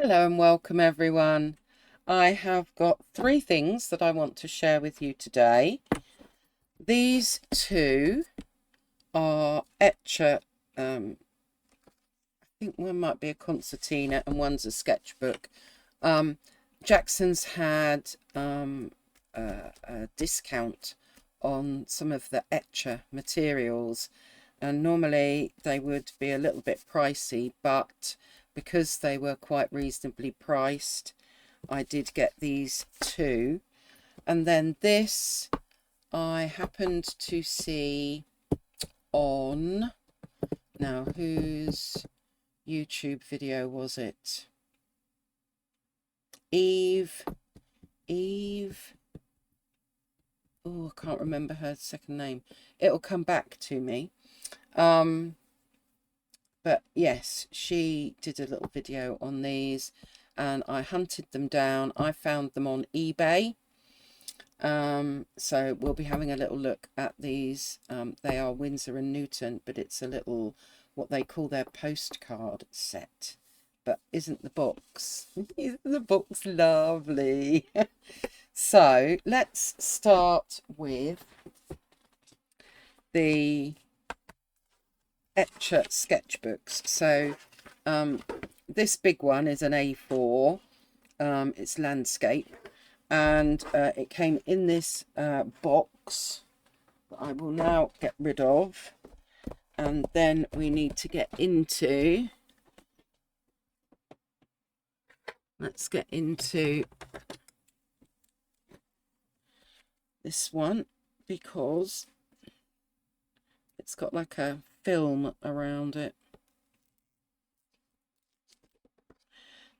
Hello and welcome everyone. I have got three things that I want to share with you today. These two are Etcher. I think one might be a concertina and one's a sketchbook. Jackson's had a discount on some of the Etcher materials, and normally they would be a little bit pricey, but because they were quite reasonably priced, I did get these two. And then this I happened to see on, now whose YouTube video was it? Eve, oh, I can't remember her second name. It'll come back to me. But yes, she did a little video on these and I hunted them down. I found them on eBay. So we'll be having a little look at these. They are Winsor & Newton, but it's a little, what they call their postcard set. But isn't the box, isn't the box lovely? So let's start with the Etcher sketchbooks. So this big one is an A4. It's landscape, and it came in this box that I will now get rid of, and then we need to get into, let's get into this one because it's got like a film around it.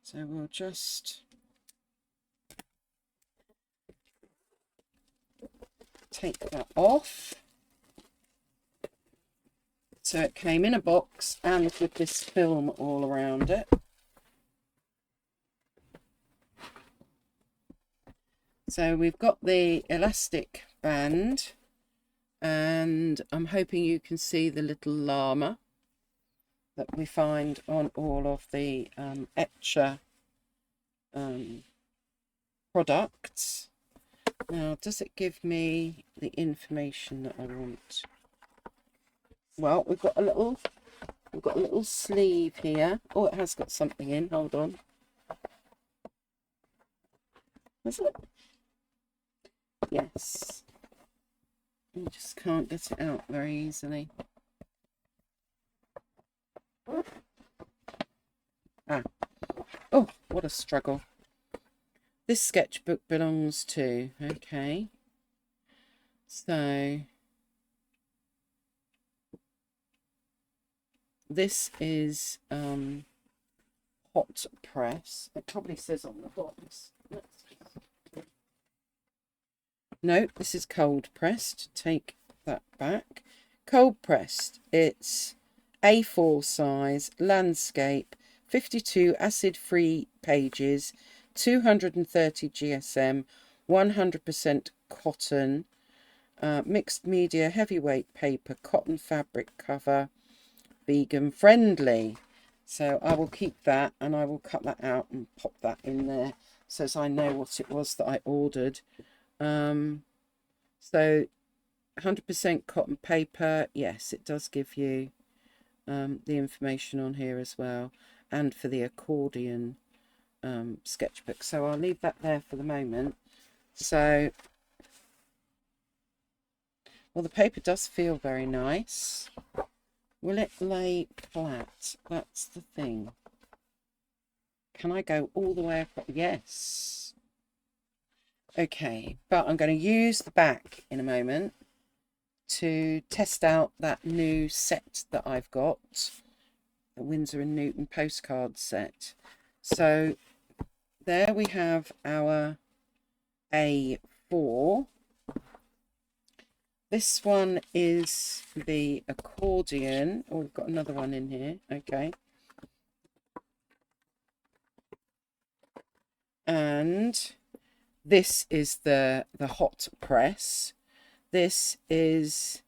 So we'll just take that off. So it came in a box and with this film all around it. So we've got the elastic band, and I'm hoping you can see the little llama that we find on all of the Etcher products. Now, does it give me the information that I want? Well, we've got a little sleeve here. Oh, it has got something in. Hold on. Is it? Yes. I just can't get it out very easily. Ah. Oh, what a struggle. This sketchbook belongs to, okay. So this is hot press. It probably says on the box. No, this is cold pressed. Take that back. Cold pressed. It's A4 size, landscape, 52 acid-free pages, 230 GSM, 100% cotton, mixed media, heavyweight paper, cotton fabric cover, vegan friendly. So I will keep that and I will cut that out and pop that in there so as I know what it was that I ordered. So 100% cotton paper, yes, it does give you the information on here as well, and for the accordion sketchbook. So I'll leave that there for the moment. So, well, the paper does feel very nice. Will it lay flat? That's the thing. Can I go all the way across? Yes. Okay, but I'm going to use the back in a moment to test out that new set that I've got, the Winsor & Newton postcard set. So there we have our A4. This one is the accordion. Oh, we've got another one in here. Okay. And this is the hot press. This is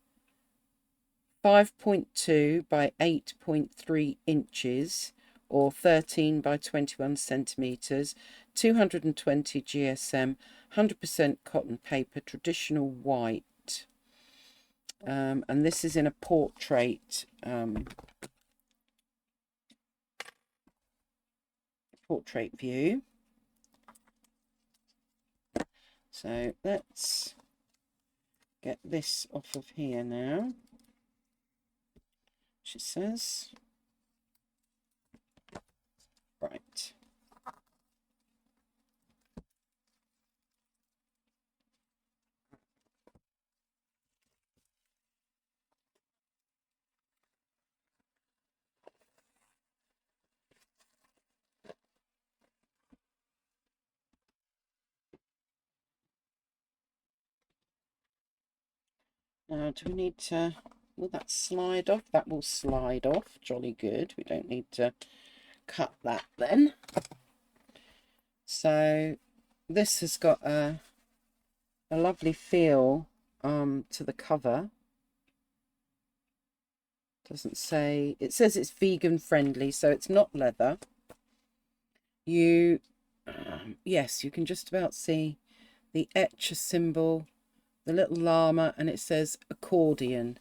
5.2 by 8.3 inches, or 13 by 21 centimeters, 220 GSM, 100% cotton paper, traditional white. And this is in a portrait view. So let's get this off of here now. She says, right. Now, do we need to, will that slide off? That will slide off, jolly good. We don't need to cut that then. So this has got a lovely feel to the cover. Doesn't say, it says it's vegan friendly, so it's not leather. You, yes, you can just about see the Etcher symbol, the little llama, and it says accordion.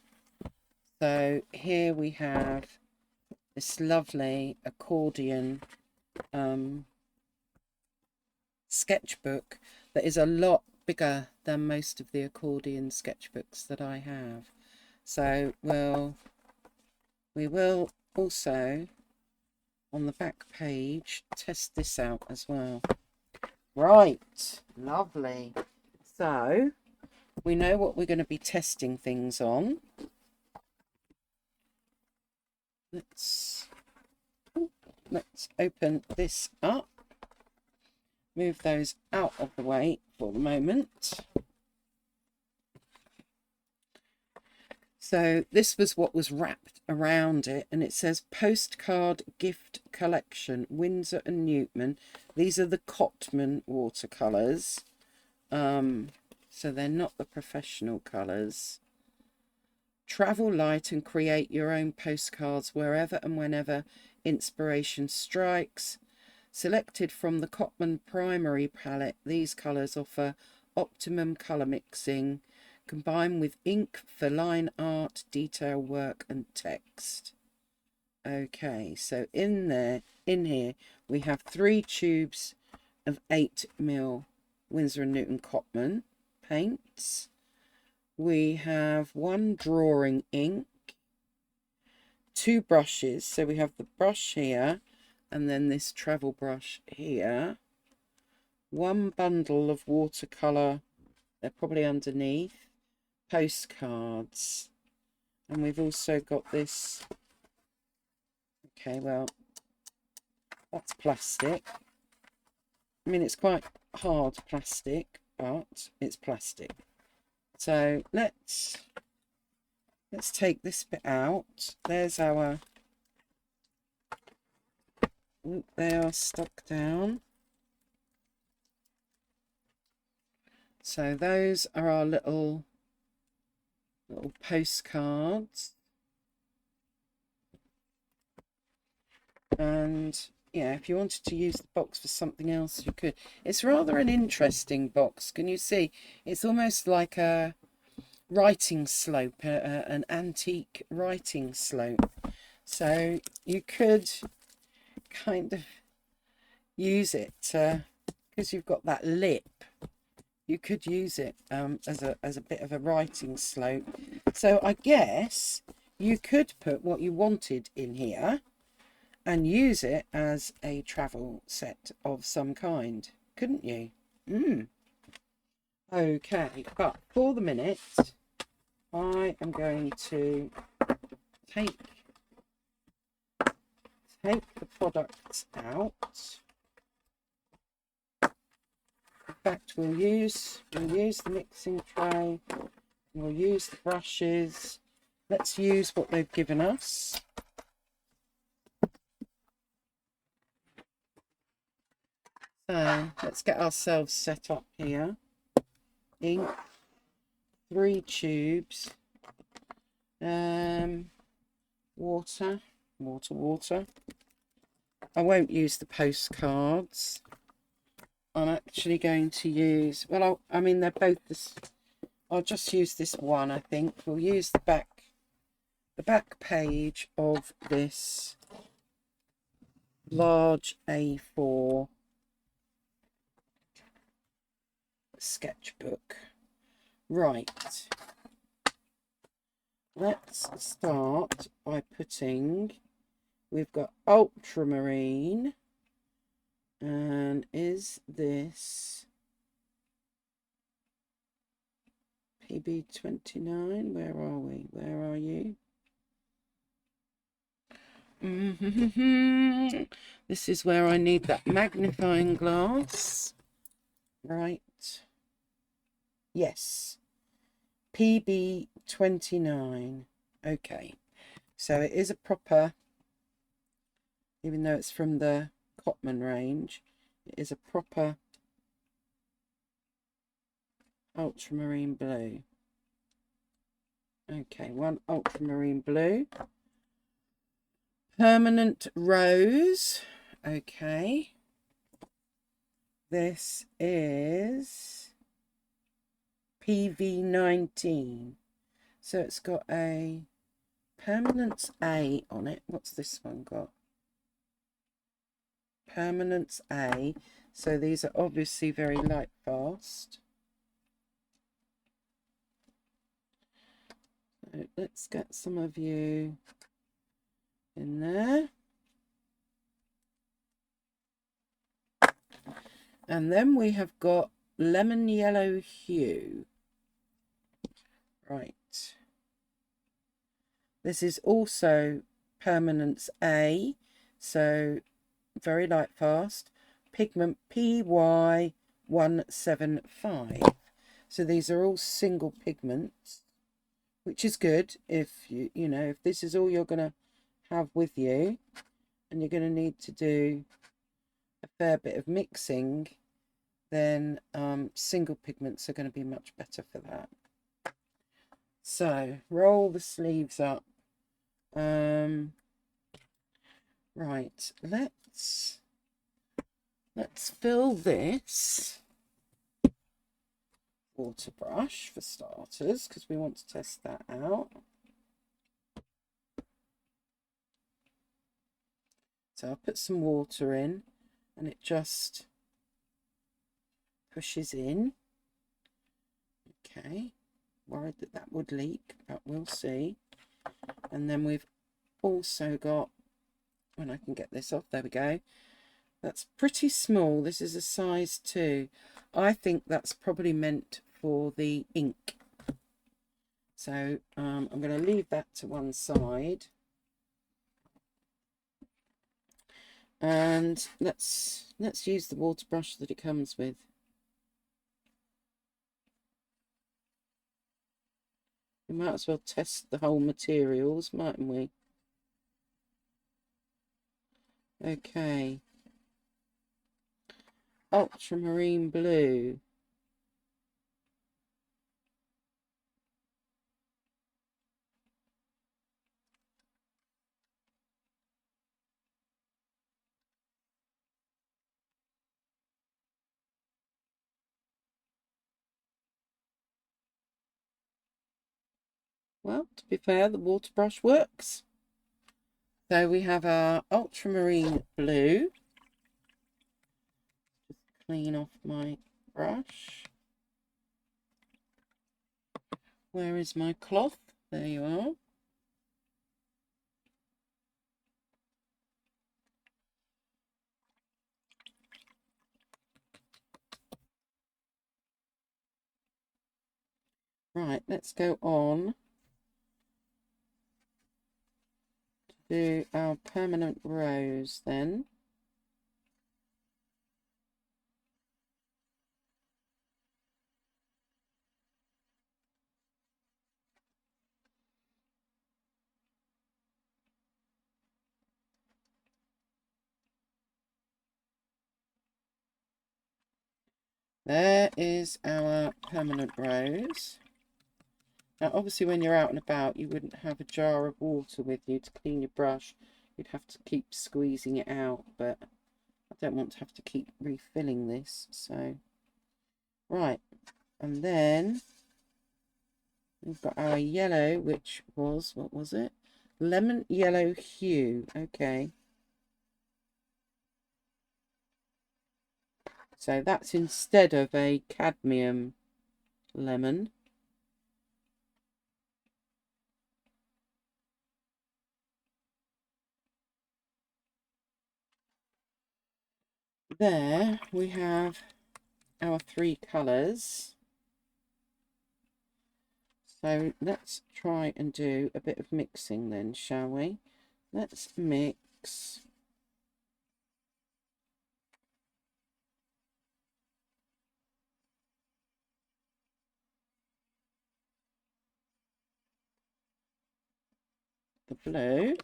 So here we have this lovely accordion sketchbook that is a lot bigger than most of the accordion sketchbooks that I have. So we will also on the back page test this out as well. Right, lovely. So we know what we're going to be testing things on. Let's open this up. Move those out of the way for the moment. So this was what was wrapped around it, and it says Postcard Gift Collection, Winsor and Newton. These are the Cotman watercolours. So they're not the professional colours. Travel light and create your own postcards wherever and whenever inspiration strikes. Selected from the Cotman Primary palette, these colours offer optimum colour mixing, combined with ink for line art, detail work and text. Okay, so in here, we have 3 tubes of 8mm Winsor & Newton Cotman paints. We have 1 drawing ink, 2 brushes. So we have the brush here, and then this travel brush here. 1 bundle of watercolour, they're probably underneath, postcards. And we've also got this, okay, well, that's plastic. I mean, it's quite hard plastic, but it's plastic. So let's take this bit out. There's our, they are stuck down. So those are our little postcards. And yeah, if you wanted to use the box for something else, you could. It's rather an interesting box. Can you see? It's almost like a writing slope, an antique writing slope. So you could kind of use it because you've got that lip. You could use it as a bit of a writing slope. So I guess you could put what you wanted in here and use it as a travel set of some kind, couldn't you? Okay, but for the minute, I am going to take the products out. In fact, we'll use the mixing tray. We'll use the brushes. Let's use what they've given us. So let's get ourselves set up here. Ink, 3 tubes, water, I won't use the postcards. I'm actually going to use, well, I mean, they're both this. I'll just use this one, I think. We'll use the back page of this large A4 sketchbook. Right. Let's start by putting, we've got ultramarine, and is this PB29? Where are we? Where are you? This is where I need that magnifying glass. Right. Yes. PB29. Okay. So it is a proper, even though it's from the Cotman range, it is a proper ultramarine blue. Okay, one ultramarine blue. Permanent rose. Okay. This is PV19. So it's got a Permanence A on it. What's this one got? Permanence A. So these are obviously very light fast. So let's get some of you in there. And then we have got lemon yellow hue. Right. This is also Permanence A, so very light fast. Pigment PY175. So these are all single pigments, which is good if you know, if this is all you're going to have with you and you're going to need to do a fair bit of mixing, then single pigments are going to be much better for that. So roll the sleeves up. Right, let's fill this water brush for starters, because we want to test that out. So I'll put some water in and it just pushes in. Okay, worried that that would leak, but we'll see. And then we've also got, when I can get this off, there we go. That's pretty small. This is a size 2. I think that's probably meant for the ink. So I'm going to leave that to one side. And let's use the water brush that it comes with. We might as well test the whole materials, mightn't we? Okay. Ultramarine blue. Well, to be fair, the water brush works. So we have our ultramarine blue. Just clean off my brush. Where is my cloth? There you are. Right, let's go on to do our permanent rose then. There is our permanent rose. Now, obviously, when you're out and about, you wouldn't have a jar of water with you to clean your brush. You'd have to keep squeezing it out, but I don't want to have to keep refilling this. So, right, and then we've got our yellow, which was, what was it? Lemon yellow hue. Okay. So that's instead of a cadmium lemon. There we have our three colours. So let's try and do a bit of mixing then, shall we? Let's mix the blue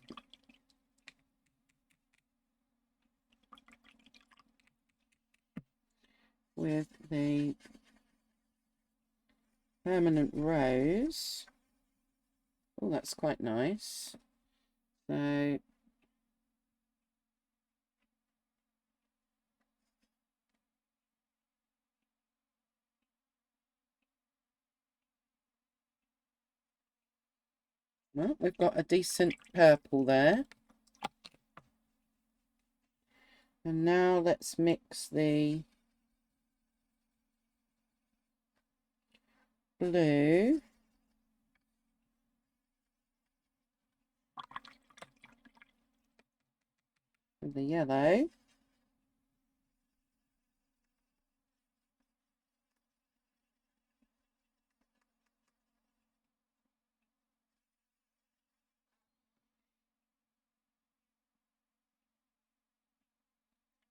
with the permanent rose. Oh, that's quite nice. So well, we've got a decent purple there. And now let's mix the blue with the yellow.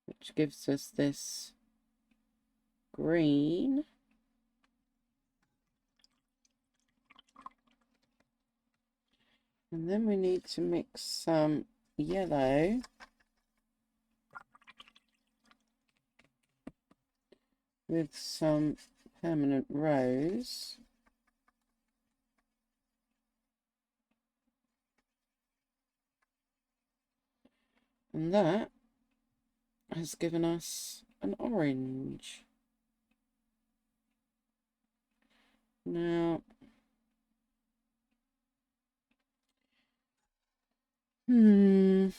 Which gives us this green. And then we need to mix some yellow with some permanent rose. And that has given us an orange. Now, I'm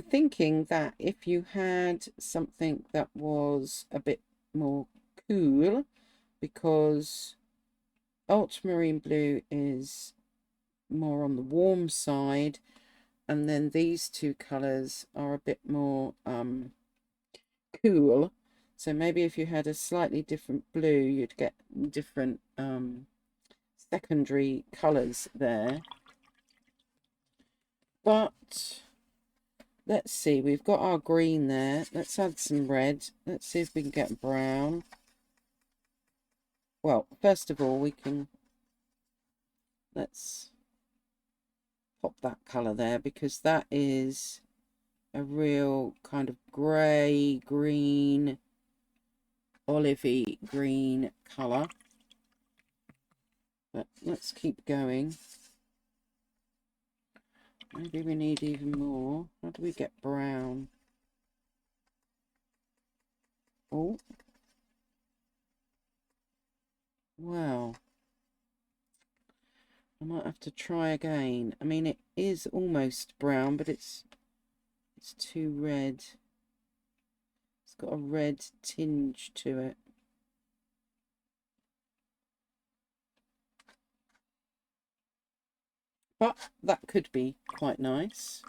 thinking that if you had something that was a bit more cool, because ultramarine blue is more on the warm side, and then these two colours are a bit more cool. So maybe if you had a slightly different blue, you'd get different secondary colours there. But let's see, we've got our green there. Let's add some red. Let's see if we can get brown. Well, first of all, let's pop that colour there, because that is a real kind of grey, green, olivey green colour. But let's keep going. Maybe we need even more. How do we get brown? Oh. Wow. I might have to try again. I mean, it is almost brown, but it's too red. It's got a red tinge to it. But that could be quite nice.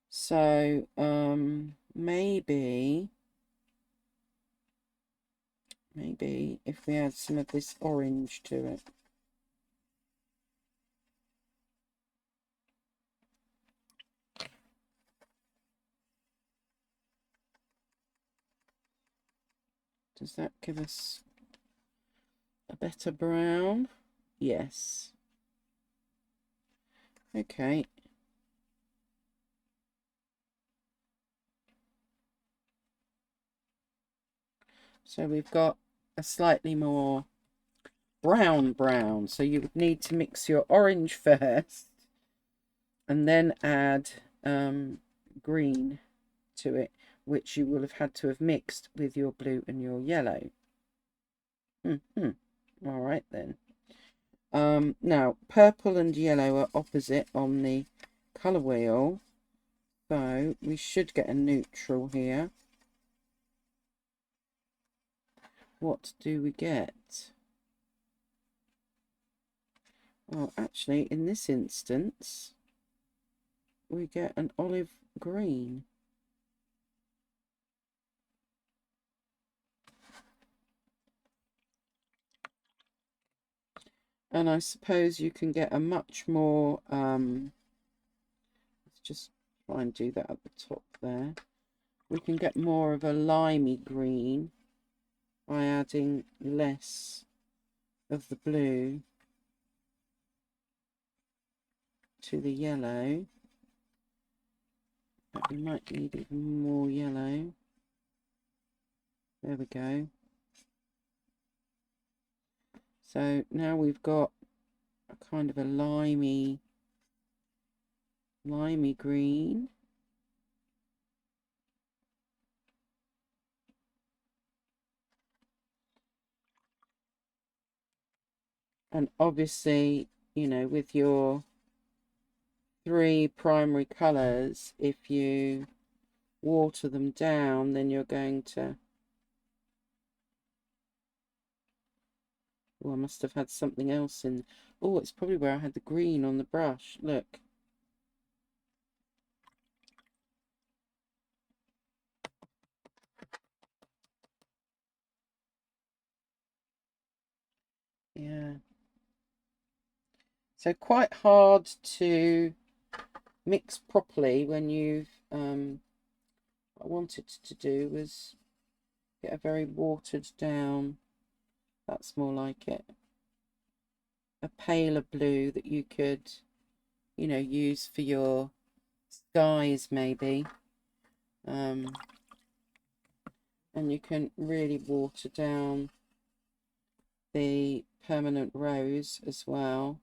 So, maybe if we add some of this orange to it. Does that give us a better brown? Yes. Okay. So we've got a slightly more brown. So you would need to mix your orange first and then add green to it, which you will have had to have mixed with your blue and your yellow. All right then. Now purple and yellow are opposite on the colour wheel, so we should get a neutral here. What do we get? Well, actually, in this instance, we get an olive green. And I suppose you can get a much more, let's just try and do that at the top there. We can get more of a limey green by adding less of the blue to the yellow. But we might need even more yellow. There we go. So now we've got a kind of a limey green. And obviously, you know, with your 3 primary colours, if you water them down, then you're going to... Oh, I must have had something else in... Oh, it's probably where I had the green on the brush. Look. Yeah. So quite hard to mix properly when you've... what I wanted to do was get a very watered down... That's more like it. A paler blue that you could, you know, use for your skies maybe. And you can really water down the permanent rose as well,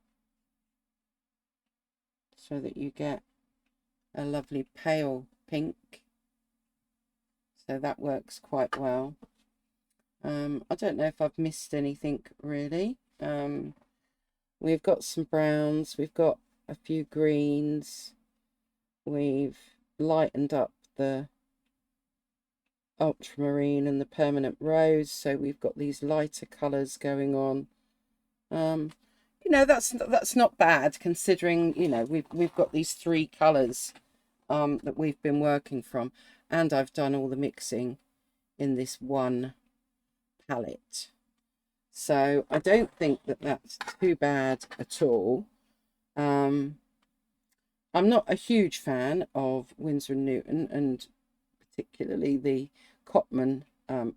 so that you get a lovely pale pink. So that works quite well. I don't know if I've missed anything really. We've got some browns, we've got a few greens, we've lightened up the ultramarine and the permanent rose, so we've got these lighter colours going on. You know, that's not bad considering, you know, we've got these 3 colours that we've been working from, and I've done all the mixing in this one palette. So I don't think that that's too bad at all. I'm not a huge fan of Winsor & Newton, and particularly the Cotman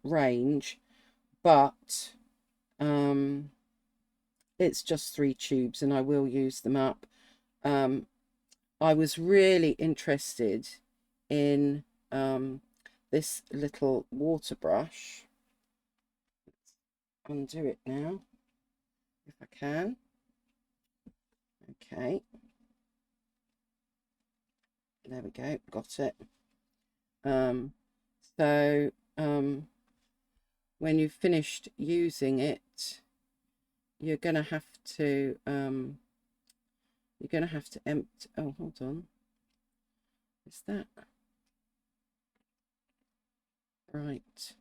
range, but it's just 3 tubes and I will use them up. I was really interested in this little water brush. Undo it now if I can. Okay, there we go, got it. So when you've finished using it, you're gonna have to empty... Oh, hold on, is that right?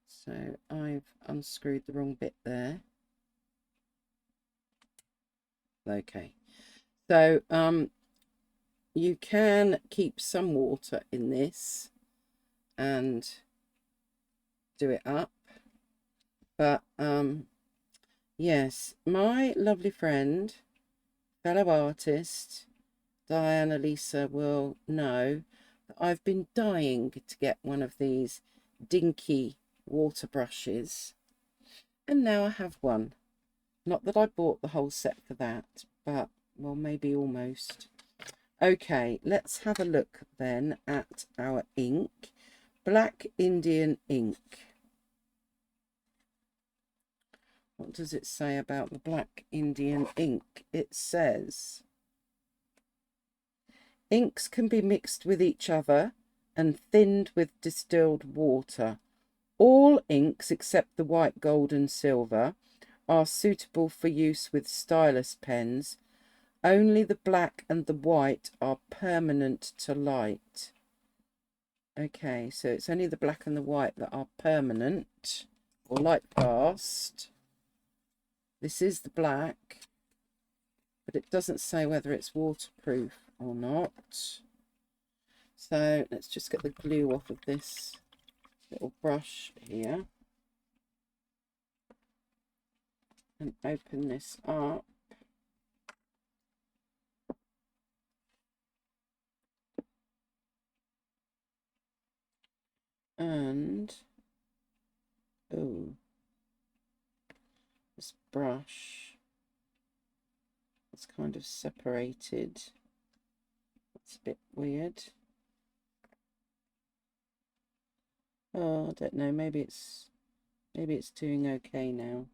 So I've unscrewed the wrong bit there. Okay, so you can keep some water in this and do it up, but yes, my lovely friend, fellow artist Diana Lisa will know that I've been dying to get one of these dinky water brushes, and now I have one. Not that I bought the whole set for that, but well, maybe almost. Okay, let's have a look then at our ink. Black Indian ink. What does it say about the Black Indian ink? It says, inks can be mixed with each other and thinned with distilled water. All inks except the white, gold and silver are suitable for use with stylus pens. Only the black and the white are permanent to light. Okay, so it's only the black and the white that are permanent or light fast. This is the black, but it doesn't say whether it's waterproof or not. So let's just get the glue off of this little brush here and open this up. And oh, this brush, it's kind of separated. It's a bit weird. Oh, I don't know, maybe it's doing okay now.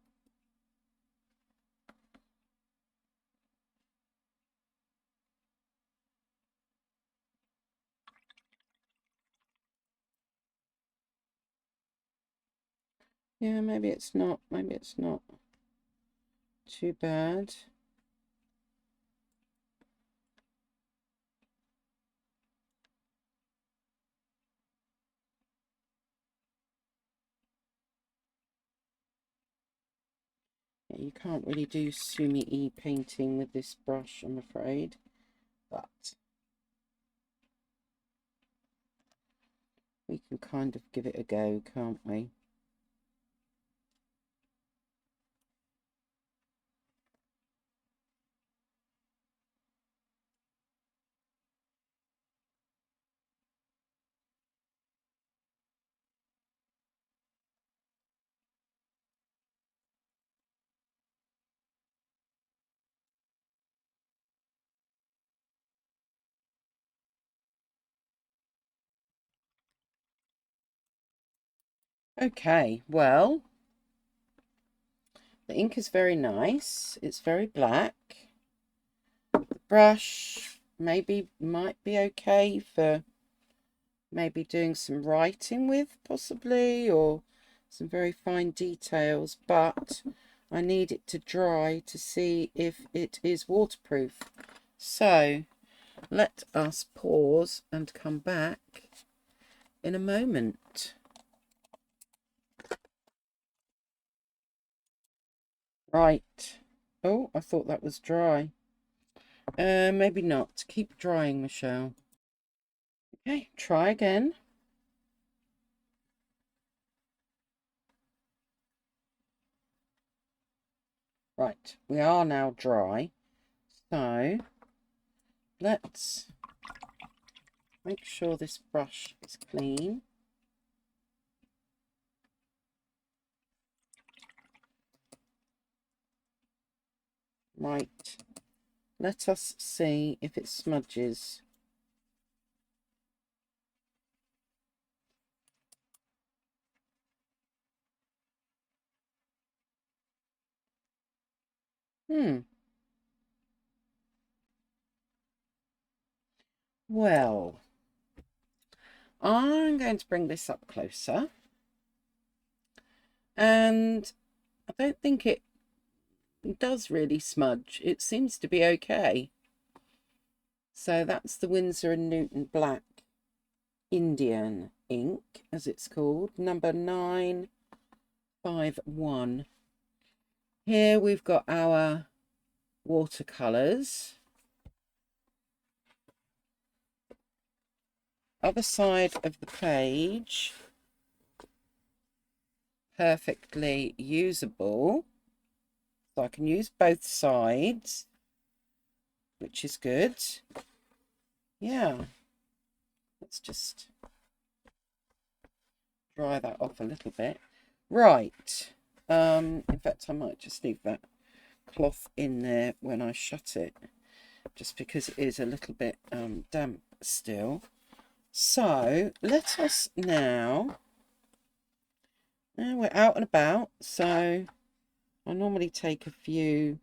Yeah, maybe it's not too bad. Yeah, you can't really do Sumi-e painting with this brush, I'm afraid, but we can kind of give it a go, can't we? Okay, well, the ink is very nice. It's very black. The brush might be okay for maybe doing some writing with, possibly, or some very fine details, but I need it to dry to see if it is waterproof. So let us pause and come back in a moment. Right. Oh, I thought that was dry. Maybe not. Keep drying, Michelle. Okay, try again. Right, we are now dry. So let's make sure this brush is clean. Right, let us see if it smudges. Well, I'm going to bring this up closer. And I don't think it does really smudge. It seems to be okay. So that's the Winsor & Newton Black Indian ink, as it's called, number 951. Here we've got our watercolours. Other side of the page, perfectly usable. So I can use both sides, which is good. Yeah. Let's just dry that off a little bit. Right. In fact, I might just leave that cloth in there when I shut it, just because it is a little bit damp still. So let us now we're out and about, so I normally take a few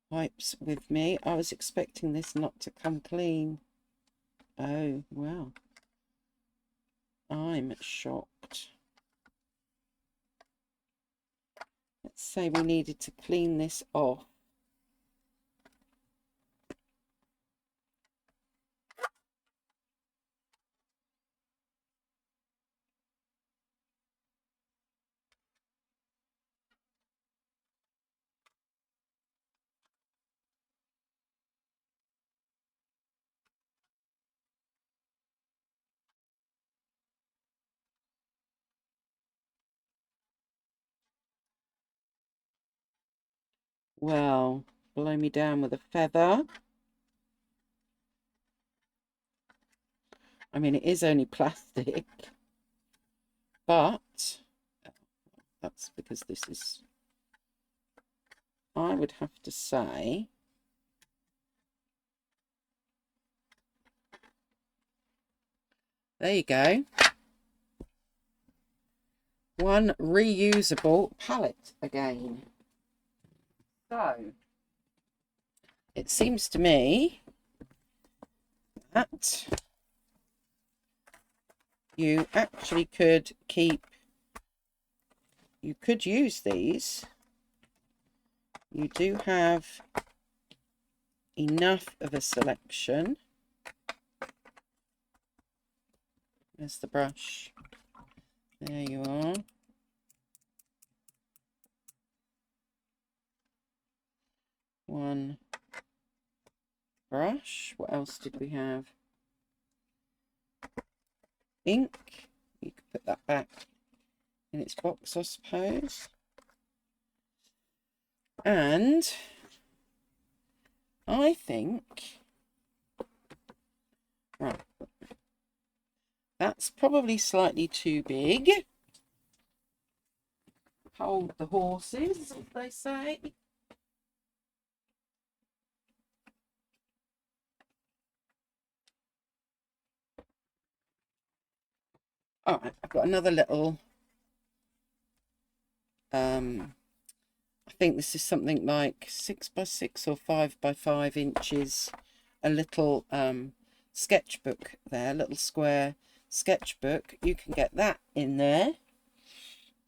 wipes with me. I was expecting this not to come clean. Oh, well. I'm shocked. Let's say we needed to clean this off. Well, blow me down with a feather. I mean, it is only plastic, but that's because this is, I would have to say, there you go. One reusable palette again. So, it seems to me that you actually could you could use these. You do have enough of a selection. There's the brush. There you are. One brush. What else did we have? Ink. You could put that back in its box, I suppose. And I think, right, that's probably slightly too big. Hold the horses, as they say. All right, I've got another little, I think this is something like 6 by 6 or 5 by 5 inches, a little sketchbook there, little square sketchbook. You can get that in there.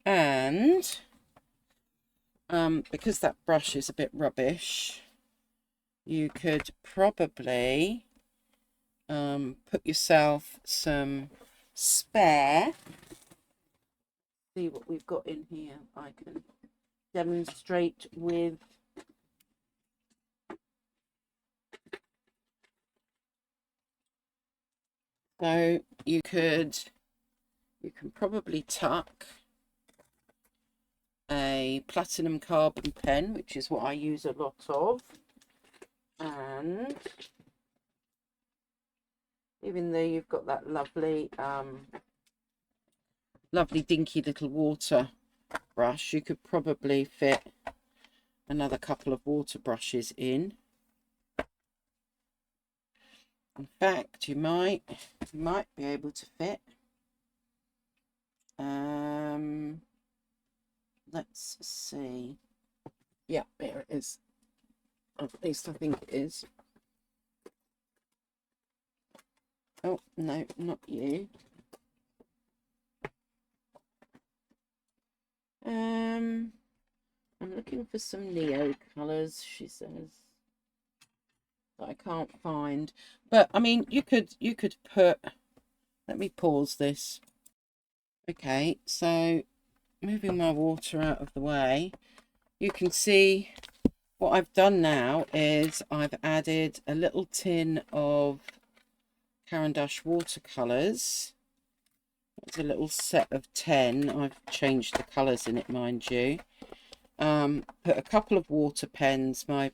And because that brush is a bit rubbish, you could probably put yourself some spare. See what we've got in here. I can demonstrate with so you can probably tuck a platinum carbon pen, which is what I use a lot of, and even though you've got that lovely lovely dinky little water brush, you could probably fit another couple of water brushes in. In fact, you might be able to fit let's see. Yeah, there it is. At least I think it is. Oh, no, not you. I'm looking for some Neo colours, she says, that I can't find. But I mean, you could put, let me pause this. Okay, so moving my water out of the way, you can see what I've done now is I've added a little tin of Caran d'Ache watercolours. It's a little set of 10. I've changed the colours in it, mind you. Put a couple of water pens, my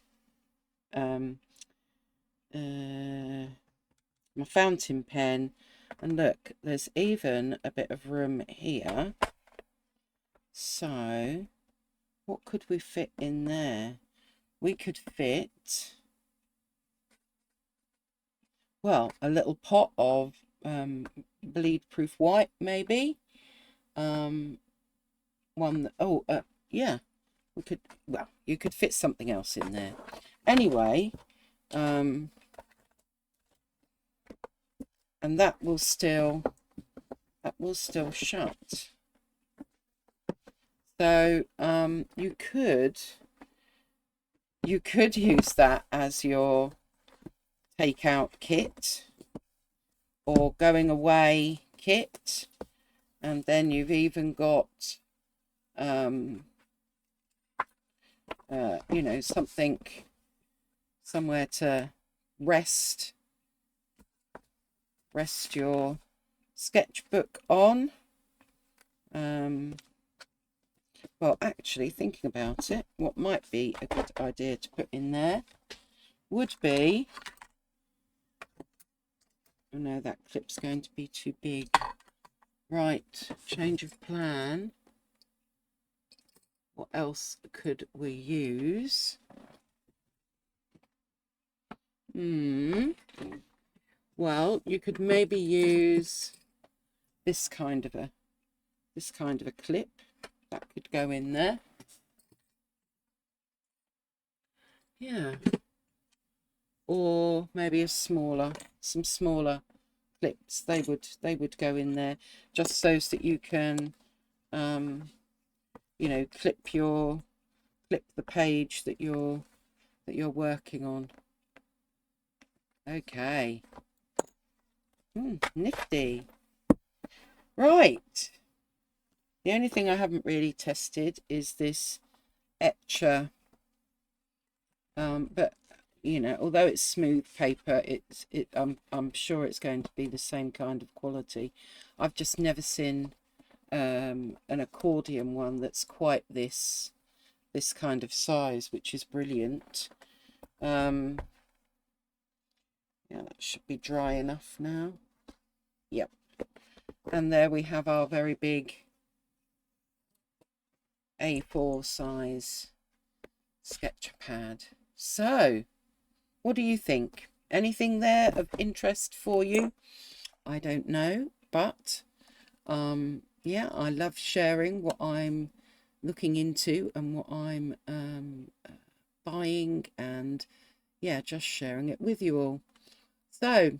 fountain pen, and look, there's even a bit of room here. So what could we fit in there? We could fit, well, a little pot of bleed proof white, maybe. One that, yeah, we could, well, you could fit something else in there. Anyway, and that will still shut. So you could use that as your takeout kit or going away kit, and then you've even got you know, somewhere to rest your sketchbook on. Well, actually, thinking about it, what might be a good idea to put in there would be, oh no, that clip's going to be too big. Right, change of plan. What else could we use? Well, you could maybe use this kind of a clip. That could go in there. Yeah. Or maybe some smaller clips. They would go in there, just so that you can you know, clip the page that you're working on. Okay. Nifty. Right. The only thing I haven't really tested is this Etcher. But you know, although it's smooth paper, I'm sure it's going to be the same kind of quality. I've just never seen an accordion one that's quite this kind of size, which is brilliant. Yeah, that should be dry enough now. Yep. And there we have our very big A4 size sketch pad. So, what do you think? Anything there of interest for you? I don't know, but yeah, I love sharing what I'm looking into and what I'm buying, and yeah, just sharing it with you all. So,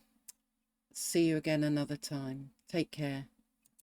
see you again another time. Take care.